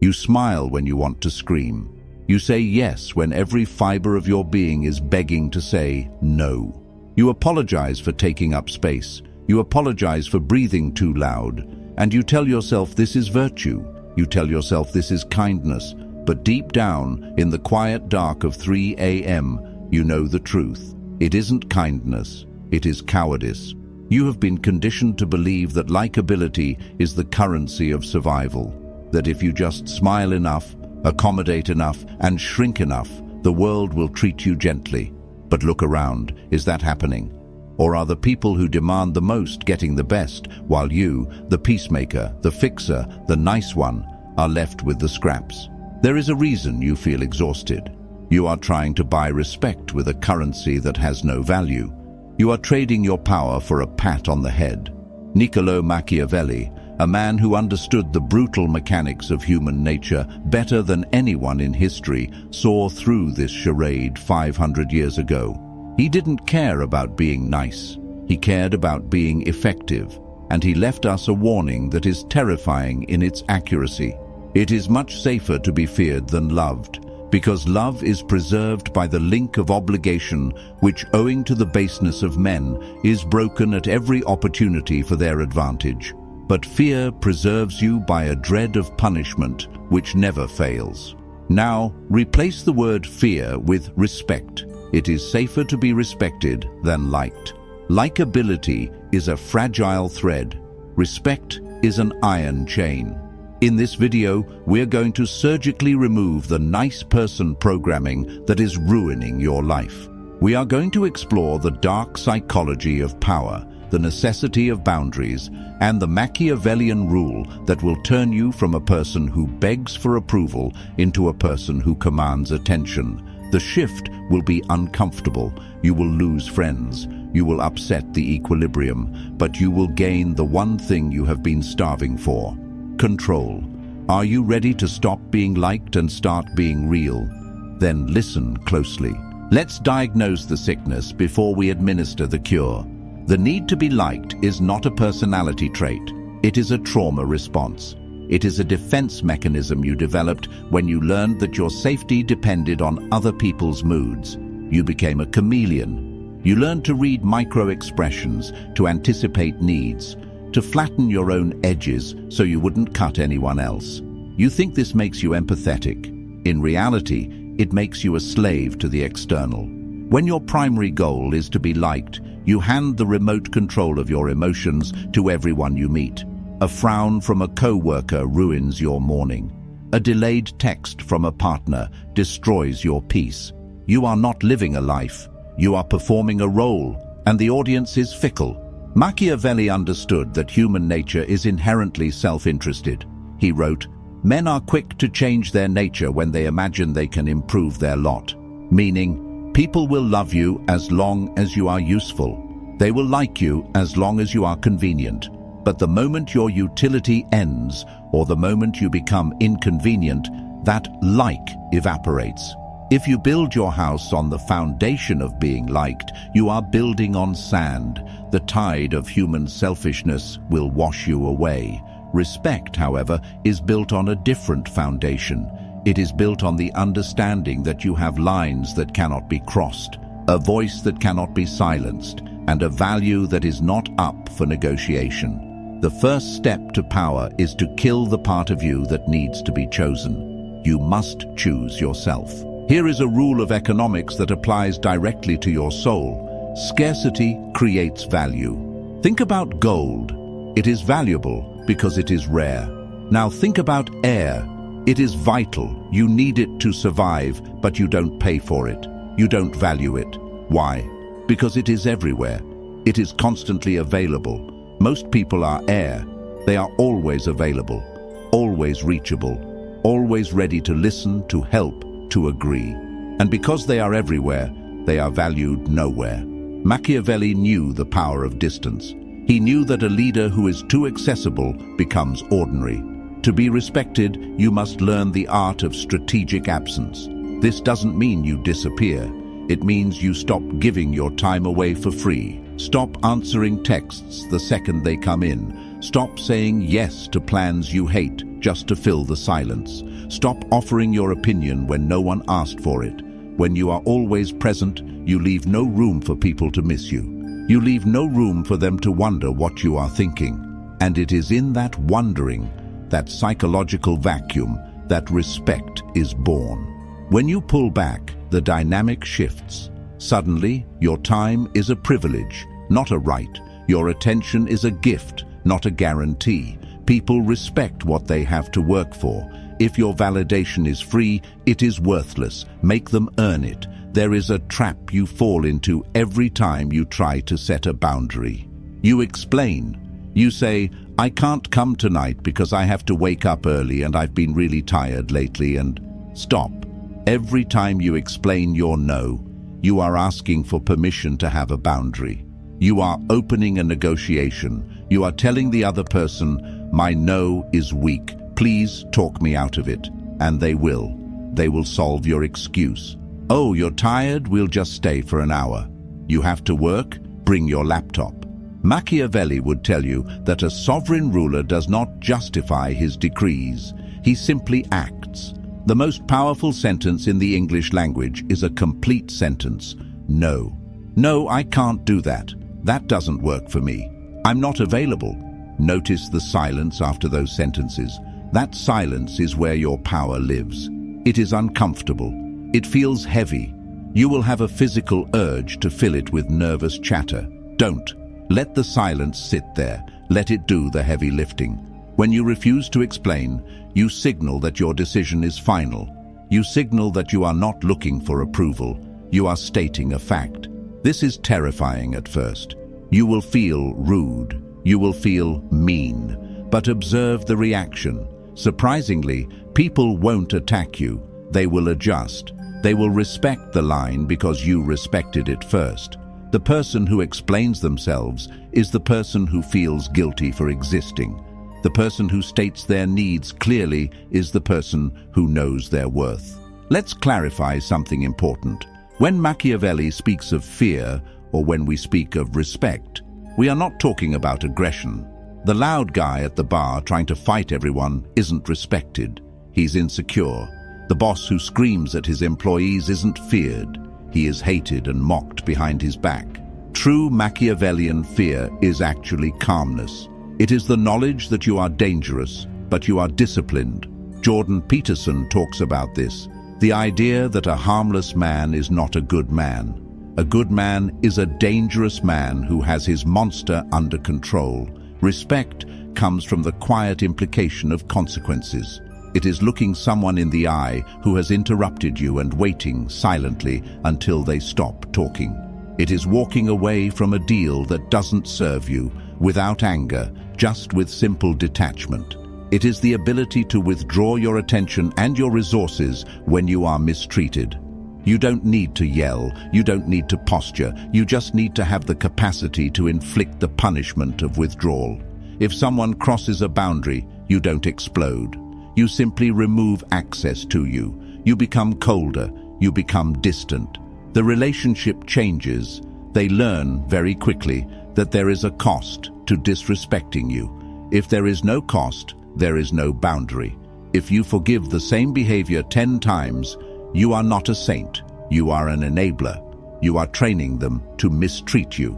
You smile when you want to scream. You say yes when every fiber of your being is begging to say no. You apologize for taking up space. You apologize for breathing too loud. And you tell yourself this is virtue. You tell yourself this is kindness. But deep down, in the quiet dark of 3 a.m., you know the truth. It isn't kindness. It is cowardice. You have been conditioned to believe that likability is the currency of survival. That if you just smile enough, accommodate enough, and shrink enough, the world will treat you gently. But look around. Is that happening? Or are the people who demand the most getting the best, while you, the peacemaker, the fixer, the nice one, are left with the scraps? There is a reason you feel exhausted. You are trying to buy respect with a currency that has no value. You are trading your power for a pat on the head. Niccolò Machiavelli, a man who understood the brutal mechanics of human nature better than anyone in history, saw through this charade 500 years ago. He didn't care about being nice. He cared about being effective, and he left us a warning that is terrifying in its accuracy. It is much safer to be feared than loved, because love is preserved by the link of obligation which, owing to the baseness of men, is broken at every opportunity for their advantage. But fear preserves you by a dread of punishment which never fails. Now, replace the word fear with respect. It is safer to be respected than liked. Likability is a fragile thread. Respect is an iron chain. In this video, we're going to surgically remove the nice person programming that is ruining your life. We are going to explore the dark psychology of power, the necessity of boundaries, and the Machiavellian rule that will turn you from a person who begs for approval into a person who commands attention. The shift will be uncomfortable. You will lose friends. You will upset the equilibrium, but you will gain the one thing you have been starving for: control. Are you ready to stop being liked and start being real? Then listen closely. Let's diagnose the sickness before we administer the cure. The need to be liked is not a personality trait. It is a trauma response. It is a defense mechanism you developed when you learned that your safety depended on other people's moods. You became a chameleon. You learned to read micro-expressions, to anticipate needs, to flatten your own edges so you wouldn't cut anyone else. You think this makes you empathetic. In reality, it makes you a slave to the external. When your primary goal is to be liked, you hand the remote control of your emotions to everyone you meet. A frown from a co-worker ruins your morning. A delayed text from a partner destroys your peace. You are not living a life. You are performing a role, and the audience is fickle. Machiavelli understood that human nature is inherently self-interested. He wrote, "Men are quick to change their nature when they imagine they can improve their lot." Meaning, people will love you as long as you are useful. They will like you as long as you are convenient. But the moment your utility ends, or the moment you become inconvenient, that like evaporates. If you build your house on the foundation of being liked, you are building on sand. The tide of human selfishness will wash you away. Respect, however, is built on a different foundation. It is built on the understanding that you have lines that cannot be crossed, a voice that cannot be silenced, and a value that is not up for negotiation. The first step to power is to kill the part of you that needs to be chosen. You must choose yourself. Here is a rule of economics that applies directly to your soul. Scarcity creates value. Think about gold. It is valuable because it is rare. Now think about air. It is vital. You need it to survive, but you don't pay for it. You don't value it. Why? Because it is everywhere. It is constantly available. Most people are air. They are always available, always reachable, always ready to listen, to help, to agree. And because they are everywhere, they are valued nowhere. Machiavelli knew the power of distance. He knew that a leader who is too accessible becomes ordinary. To be respected, you must learn the art of strategic absence. This doesn't mean you disappear. It means you stop giving your time away for free. Stop answering texts the second they come in. Stop saying yes to plans you hate just to fill the silence. Stop offering your opinion when no one asked for it. When you are always present, you leave no room for people to miss you. You leave no room for them to wonder what you are thinking. And it is in that wondering, that psychological vacuum, that respect is born. When you pull back, the dynamic shifts. Suddenly, your time is a privilege, not a right. Your attention is a gift, not a guarantee. People respect what they have to work for. If your validation is free, it is worthless. Make them earn it. There is a trap you fall into every time you try to set a boundary. You explain. You say, I can't come tonight because I have to wake up early and I've been really tired lately, and stop. Every time you explain your no, you are asking for permission to have a boundary. You are opening a negotiation. You are telling the other person, my no is weak. Please talk me out of it. And they will. They will solve your excuse. Oh, you're tired? We'll just stay for an hour. You have to work? Bring your laptop. Machiavelli would tell you that a sovereign ruler does not justify his decrees. He simply acts. The most powerful sentence in the English language is a complete sentence. No. No, I can't do that. That doesn't work for me. I'm not available. Notice the silence after those sentences. That silence is where your power lives. It is uncomfortable. It feels heavy. You will have a physical urge to fill it with nervous chatter. Don't. Let the silence sit there. Let it do the heavy lifting. When you refuse to explain, you signal that your decision is final. You signal that you are not looking for approval. You are stating a fact. This is terrifying at first. You will feel rude. You will feel mean. But observe the reaction. Surprisingly, people won't attack you. They will adjust. They will respect the line because you respected it first. The person who explains themselves is the person who feels guilty for existing. The person who states their needs clearly is the person who knows their worth. Let's clarify something important. When Machiavelli speaks of fear, or when we speak of respect, we are not talking about aggression. The loud guy at the bar trying to fight everyone isn't respected. He's insecure. The boss who screams at his employees isn't feared. He is hated and mocked behind his back. True Machiavellian fear is actually calmness. It is the knowledge that you are dangerous, but you are disciplined. Jordan Peterson talks about this. The idea that a harmless man is not a good man. A good man is a dangerous man who has his monster under control. Respect comes from the quiet implication of consequences. It is looking someone in the eye who has interrupted you and waiting silently until they stop talking. It is walking away from a deal that doesn't serve you, without anger, just with simple detachment. It is the ability to withdraw your attention and your resources when you are mistreated. You don't need to yell, you don't need to posture, you just need to have the capacity to inflict the punishment of withdrawal. If someone crosses a boundary, you don't explode. You simply remove access to you. You become colder, you become distant. The relationship changes. They learn very quickly that there is a cost to disrespecting you. If there is no cost, there is no boundary. If you forgive the same behavior 10 times, you are not a saint. You are an enabler. You are training them to mistreat you.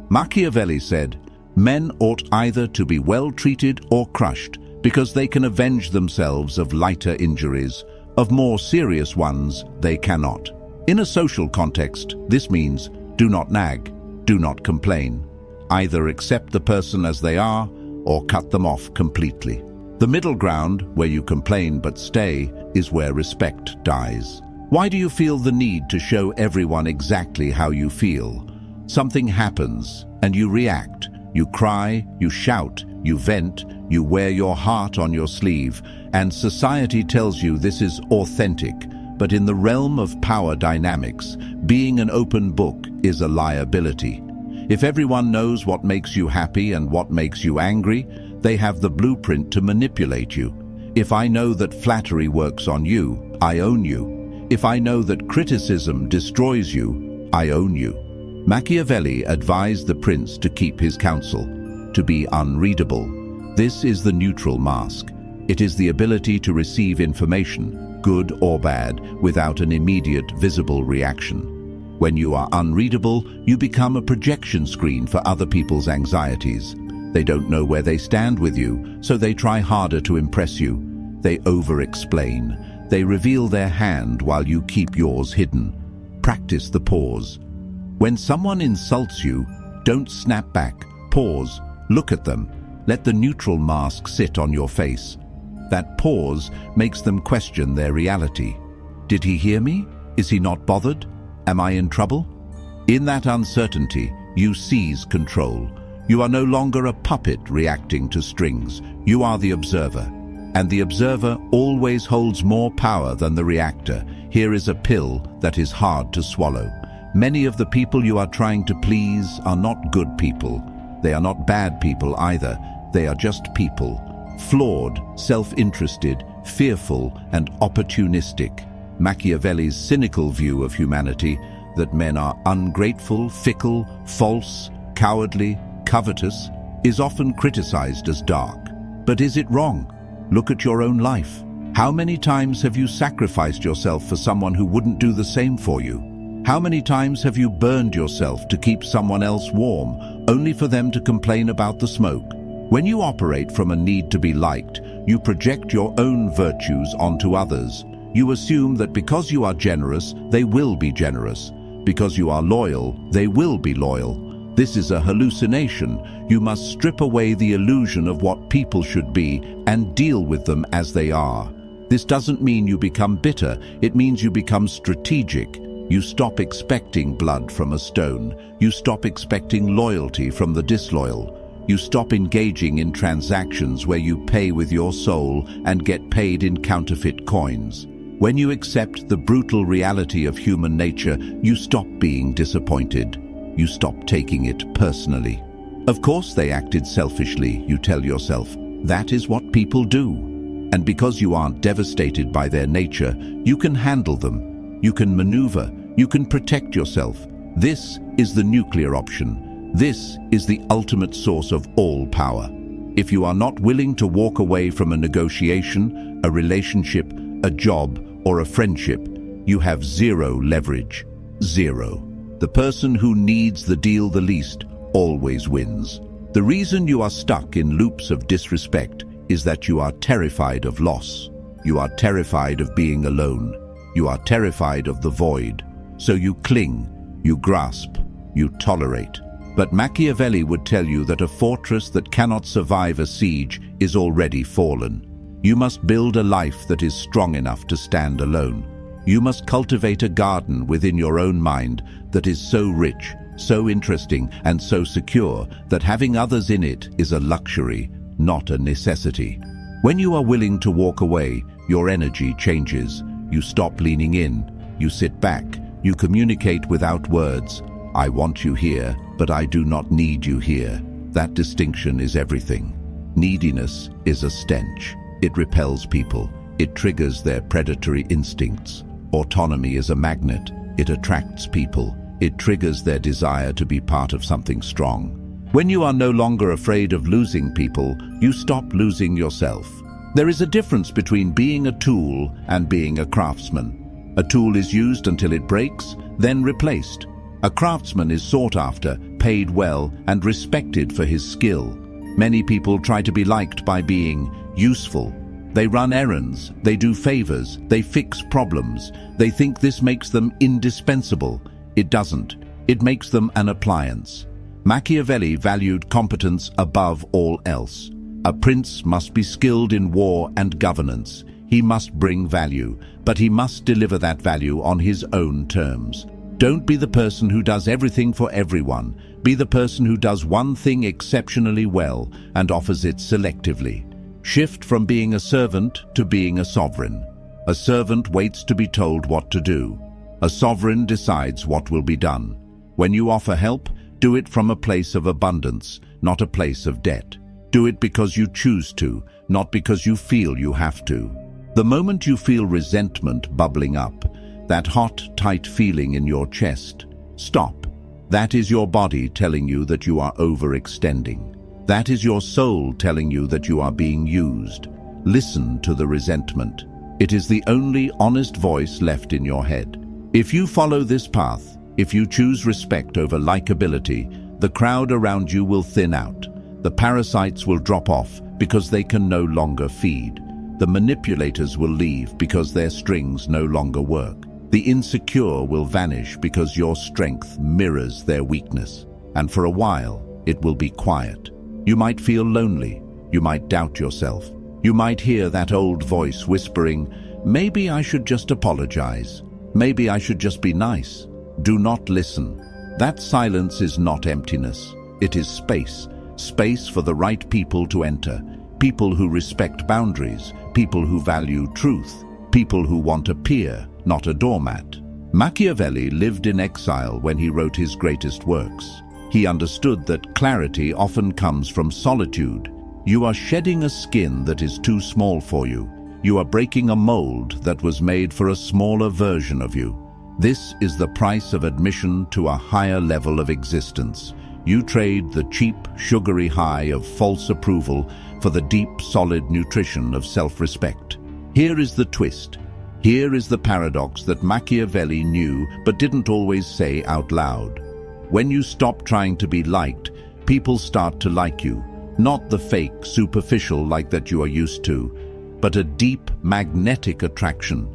Machiavelli said, men ought either to be well treated or crushed, because they can avenge themselves of lighter injuries. Of more serious ones, they cannot. In a social context, this means do not nag, do not complain. Either accept the person as they are, or cut them off completely. The middle ground, where you complain but stay, is where respect dies. Why do you feel the need to show everyone exactly how you feel? Something happens, and you react. You cry, you shout, you vent, you wear your heart on your sleeve, and society tells you this is authentic. But in the realm of power dynamics, being an open book is a liability. If everyone knows what makes you happy and what makes you angry, they have the blueprint to manipulate you. If I know that flattery works on you, I own you. If I know that criticism destroys you, I own you. Machiavelli advised the prince to keep his counsel, to be unreadable, This is the neutral mask. It is the ability to receive information, good or bad, without an immediate visible reaction. When you are unreadable, you become a projection screen for other people's anxieties. They don't know where they stand with you, so they try harder to impress you. They over-explain. They reveal their hand while you keep yours hidden. Practice the pause. When someone insults you, don't snap back. Pause. Look at them. Let the neutral mask sit on your face. That pause makes them question their reality. Did he hear me? Is he not bothered? Am I in trouble? In that uncertainty, you seize control. You are no longer a puppet reacting to strings. You are the observer. And the observer always holds more power than the reactor. Here is a pill that is hard to swallow. Many of the people you are trying to please are not good people. They are not bad people either. They are just people. Flawed, self-interested, fearful, and opportunistic. Machiavelli's cynical view of humanity, that men are ungrateful, fickle, false, cowardly, covetous, is often criticized as dark. But is it wrong? Look at your own life. How many times have you sacrificed yourself for someone who wouldn't do the same for you? How many times have you burned yourself to keep someone else warm, only for them to complain about the smoke? When you operate from a need to be liked, you project your own virtues onto others. You assume that because you are generous, they will be generous. Because you are loyal, they will be loyal. This is a hallucination. You must strip away the illusion of what people should be and deal with them as they are. This doesn't mean you become bitter. It means you become strategic. You stop expecting blood from a stone. You stop expecting loyalty from the disloyal. You stop engaging in transactions where you pay with your soul and get paid in counterfeit coins. When you accept the brutal reality of human nature, you stop being disappointed. You stop taking it personally. Of course they acted selfishly, you tell yourself. That is what people do. And because you aren't devastated by their nature, you can handle them. You can maneuver. You can protect yourself. This is the nuclear option. This is the ultimate source of all power. If you are not willing to walk away from a negotiation, a relationship, a job, or a friendship, you have zero leverage. Zero. The person who needs the deal the least always wins. The reason you are stuck in loops of disrespect is that you are terrified of loss. You are terrified of being alone. You are terrified of the void. So you cling, you grasp, you tolerate. But Machiavelli would tell you that a fortress that cannot survive a siege is already fallen. You must build a life that is strong enough to stand alone. You must cultivate a garden within your own mind that is so rich, so interesting, and so secure that having others in it is a luxury, not a necessity. When you are willing to walk away, your energy changes. You stop leaning in. You sit back. You communicate without words. I want you here, but I do not need you here. That distinction is everything. Neediness is a stench. It repels people. It triggers their predatory instincts. Autonomy is a magnet. It attracts people. It triggers their desire to be part of something strong. When you are no longer afraid of losing people, you stop losing yourself. There is a difference between being a tool and being a craftsman. A tool is used until it breaks, then replaced. A craftsman is sought after, paid well, and respected for his skill. Many people try to be liked by being useful. They run errands, they do favors, they fix problems. They think this makes them indispensable. It doesn't. It makes them an appliance. Machiavelli valued competence above all else. A prince must be skilled in war and governance. He must bring value, but he must deliver that value on his own terms. Don't be the person who does everything for everyone. Be the person who does one thing exceptionally well and offers it selectively. Shift from being a servant to being a sovereign. A servant waits to be told what to do. A sovereign decides what will be done. When you offer help, do it from a place of abundance, not a place of debt. Do it because you choose to, not because you feel you have to. The moment you feel resentment bubbling up, that hot, tight feeling in your chest, stop. That is your body telling you that you are overextending. That is your soul telling you that you are being used. Listen to the resentment. It is the only honest voice left in your head. If you follow this path, if you choose respect over likability, the crowd around you will thin out. The parasites will drop off because they can no longer feed. The manipulators will leave because their strings no longer work. The insecure will vanish because your strength mirrors their weakness. And for a while, it will be quiet. You might feel lonely. You might doubt yourself. You might hear that old voice whispering, "Maybe I should just apologize. Maybe I should just be nice." Do not listen. That silence is not emptiness. It is space. Space for the right people to enter. People who respect boundaries. People who value truth. People who want a peer, not a doormat. Machiavelli lived in exile when he wrote his greatest works. He understood that clarity often comes from solitude. You are shedding a skin that is too small for you. You are breaking a mold that was made for a smaller version of you. This is the price of admission to a higher level of existence. You trade the cheap, sugary high of false approval for the deep, solid nutrition of self-respect. Here is the twist. Here is the paradox that Machiavelli knew but didn't always say out loud. When you stop trying to be liked, people start to like you. Not the fake, superficial like that you are used to, but a deep, magnetic attraction.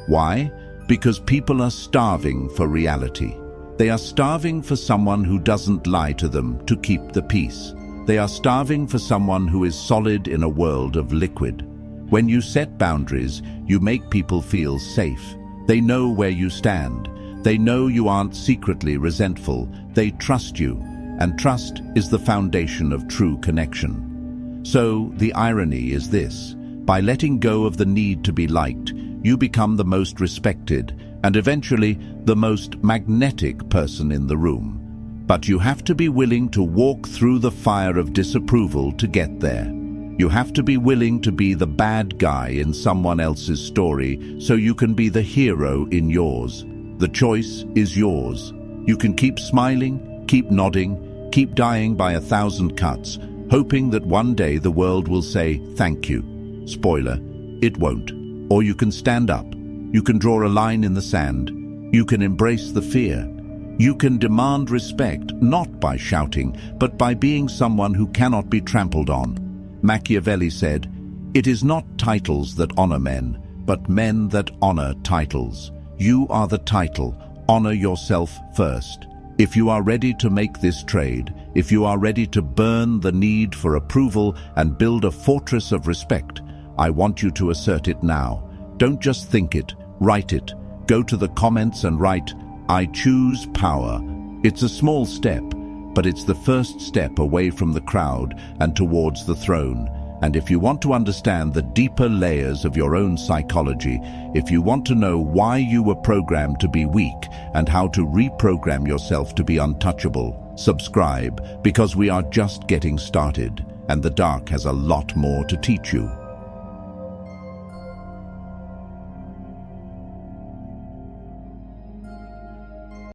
Why? Because people are starving for reality. They are starving for someone who doesn't lie to them to keep the peace. They are starving for someone who is solid in a world of liquid. When you set boundaries, you make people feel safe. They know where you stand. They know you aren't secretly resentful. They trust you, and trust is the foundation of true connection. So, the irony is this. By letting go of the need to be liked, you become the most respected and eventually the most magnetic person in the room. But you have to be willing to walk through the fire of disapproval to get there. You have to be willing to be the bad guy in someone else's story so you can be the hero in yours. The choice is yours. You can keep smiling, keep nodding, keep dying by 1,000 cuts, hoping that one day the world will say thank you. Spoiler, it won't. Or you can stand up. You can draw a line in the sand. You can embrace the fear. You can demand respect, not by shouting, but by being someone who cannot be trampled on. Machiavelli said, "It is not titles that honor men, but men that honor titles." You are the title. Honor yourself first. If you are ready to make this trade, if you are ready to burn the need for approval and build a fortress of respect, I want you to assert it now. Don't just think it, write it. Go to the comments and write, "I choose power." It's a small step, but it's the first step away from the crowd and towards the throne. And if you want to understand the deeper layers of your own psychology, if you want to know why you were programmed to be weak and how to reprogram yourself to be untouchable, subscribe, because we are just getting started, and the dark has a lot more to teach you.